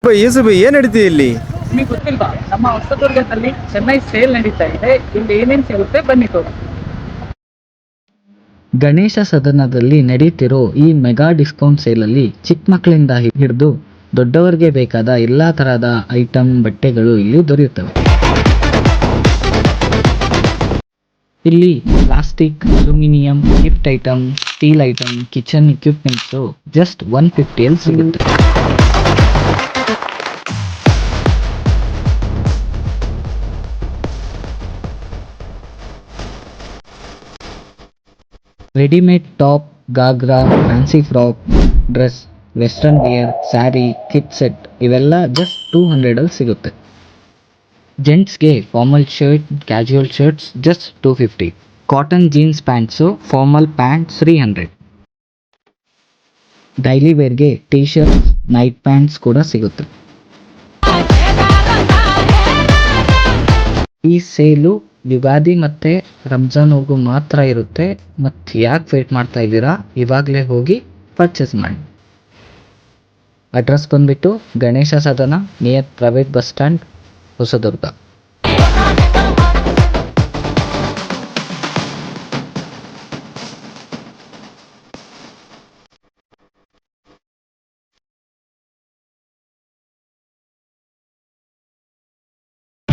ಏನ್ ನಡೀತಿದೆ ಇಲ್ಲಿ? ನಿಮಗೆ ಗೊತ್ತಿಲ್ವಾ, ನಮ್ಮ ಹೊಸದುರ್ಗದಲ್ಲಿ ಚೆನ್ನೈ ಸೇಲ್ ನಡೀತಾ ಇದೆ. ಇಲ್ಲಿ ಏನೇನ್ ಸಿಗುತ್ತೆ ಬನ್ನಿ ತೋರಿಸಿ. ಗಣೇಶ ಸದನದಲ್ಲಿ ನಡೀತಿರೋ ಈ ಮೆಗಾ ಡಿಸ್ಕೌಂಟ್ ಸೇಲಲ್ಲಿ ಚಿಕ್ಕ ಮಕ್ಕಳಿಂದ ಹಿಡಿದು ದೊಡ್ಡವರಿಗೆ ಬೇಕಾದ ಎಲ್ಲಾ ತರಹದ ಐಟಮ್ ಬಟ್ಟೆಗಳು ಇಲ್ಲಿ ದೊರೆಯುತ್ತವೆ. ಇಲ್ಲಿ plastic, aluminium, gift item, steel item, kitchen equipments just 150 ಸಿಗುತ್ತೆ. Readymade top, ghagra, fancy frock, dress, western wear, sari, kit set ಇವೆಲ್ಲ ಜಸ್ಟ್ 200 ಸಿಗುತ್ತೆ. ಜೆಂಟ್ಸ್ಗೆ formal shirt, casual shirts just 250. Cotton jeans pants, formal pant 300. Daily ವೇರ್ಗೆ T shirts, night pants ಕೂಡ ಸಿಗುತ್ತೆ. ಈ sale Ugadi ಮತ್ತೆ ರಂಜಾನ್ವರೆಗೂ ಮಾತ್ರ ಇರುತ್ತೆ. ಮತ್ತೆ ಯಾಕೆ ವೇಟ್ ಮಾಡ್ತಾ ಇದ್ದೀರಾ, ಇವಾಗಲೇ ಹೋಗಿ ಪರ್ಚೇಸ್ ಮಾಡಿ. ಅಡ್ರೆಸ್ ಬಂದ್ಬಿಟ್ಟು ಗಣೇಶ ಸದನ near private bus stand, Hosadurga.